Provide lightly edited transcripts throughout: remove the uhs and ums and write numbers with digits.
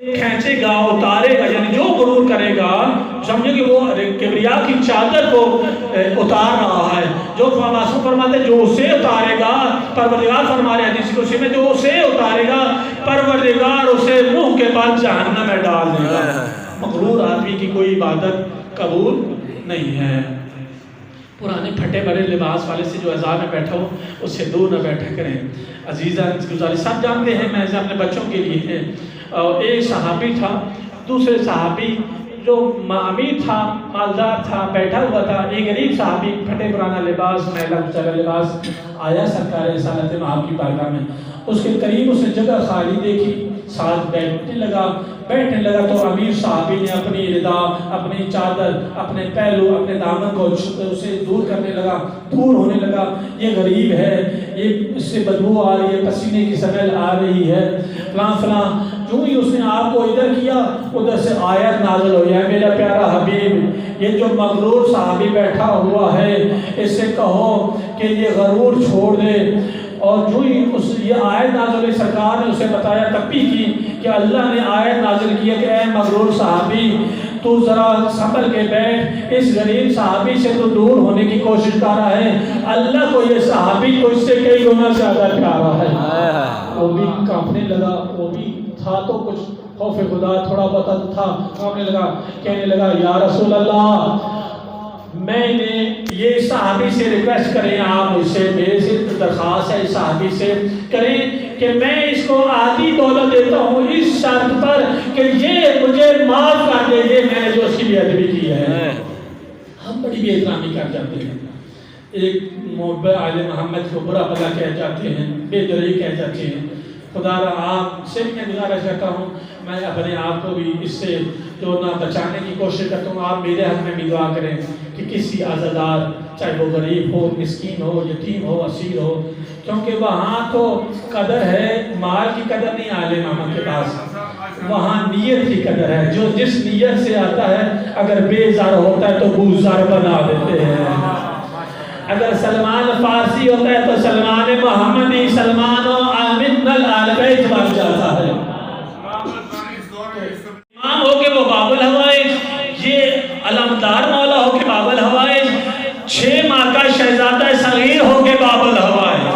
کھینچے گا اتارے گا، یعنی جو غرور کرے گا سمجھو کہ وہ کبریا کی چادر کو اتار رہا ہے. جو معصوم فرماتے ہیں جو اسے اتارے گا پروردگار فرما رہے ہیں حدیث قدسی میں، جو اسے اتارے گا پروردگار اسے منہ کے بعد جہنم میں ڈال دے گا. مغرور آدمی کی کوئی عبادت قبول نہیں ہے. پرانے پھٹے بڑے لباس والے سے جو عذاب میں بیٹھا ہو اس سے دور نہ بیٹھا کریں. عزیزہ گزاری سب جانتے ہیں، میں اپنے بچوں کے لیے ہے. ایک صحابی تھا، دوسرے صحابی جو امیر تھا مالدار تھا بیٹھا ہوا تھا. ایک غریب صحابی پھٹے پرانا لباس میلا کچلا لباس آیا سرکار رسالت آپ کی بارگاہ میں. اس کے قریب اس نے جگہ خالی دیکھی، ساتھ بیٹھنے لگا تو امیر صحابی نے اپنی ردا، اپنی چادر، اپنے پہلو، اپنے دامن کو اسے دور کرنے لگا، دور ہونے لگا. یہ غریب ہے، یہ اس سے بدبو آ رہی ہے، پسینے کی سمیل آ رہی ہے، فلاں فلاں. جو ہی اس نے آپ کو ادھر کیا ادھر سے آیت نازل ہوئی ہے، میرا پیارا حبیب یہ جو مغرور صحابی بیٹھا ہوا ہے اس سے کہو کہ یہ غرور چھوڑ دے. اور جو ہی یہ آیت نازل ہوئی سرکار نے اسے بتایا تپی کی کہ اللہ نے آیت نازل کی ہے کہ اے مغرور صحابی تو ذرا سنبھل کے بیٹھ، اس غریب صحابی سے تو دور ہونے کی کوشش کر رہا ہے، اللہ کو یہ صحابی کو اس سے کئی گنا زیادہ پیارا ہے. وہ بھی کانپنے لگا، وہ بھی تھا تو کچھ خوف خدا تھوڑا بہت تھا، کانپنے لگا، کہنے لگا یا رسول اللہ میں نے یہ صحابی سے ریکویسٹ کریں، آپ مجھ سے میرے سے درخواست ہے اس صحابی سے کریں کہ میں اس کو آدھی دولت دیتا ہوں اس شرط پر کہ یہ مجھے معاف کر دے یہ میں نے جو اس کی بے ادبی کی ہے. ہم بڑی بے احترامی کر جاتے ہیں، ایک محبت عالم محمد کو برا بھلا کہہ جاتے ہیں، بے دردی کہہ جاتے ہیں. خدا را آپ سے میں گزارش کرتا ہوں، میں اپنے آپ کو بھی اس سے جو نہ بچانے کی کوشش کرتا ہوں. آپ میرے حق میں بھی دعا کریں کہ کسی عزادار چاہے وہ غریب ہو، مسکین ہو، یتیم ہو، اسیر ہو، کیونکہ وہاں تو قدر ہے، مال کی قدر نہیں عالم محمد کے پاس، وہاں نیت کی قدر ہے. جو جس نیت سے آتا ہے اگر بے زار ہوتا ہے تو بوزار بنا دیتے ہیں. اگر سلمان فارسی ہوتا ہے تو سلمان محمدی، سلمان و آمن الآل بیت بن جاتا ہے. امام ہو کے وہ باب الحوائج، یہ علمدار مولا ہو کے باب الحوائج، 6 ماہ کا شہزادہ صغیر ہو کے باب الحوائج.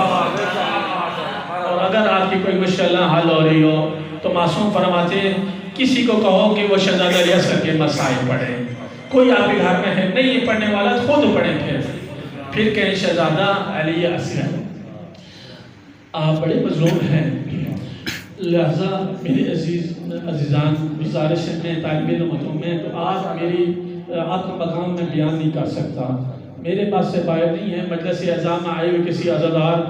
اور اگر آپ کی کوئی مشکل حل ہو رہی ہو تو معصوم فرماتے ہیں کسی کو کہو کہ وہ شہزادہ ریاست کے مسائل پڑھے. کوئی آپ کے گھر میں ہے نہیں یہ پڑھنے والا، خود پڑھیں. پھر کہیں شہزادہ علی اصغر آپ بڑے مظلوم ہیں، لہذا میرے عزیزان گزارش ہے طالب علم میں تو آج میری آپ کا مقام میں بیان نہیں کر سکتا، میرے پاس سے باہر نہیں ہے. مجلس اعظام میں آئے ہوئے کسی عزادار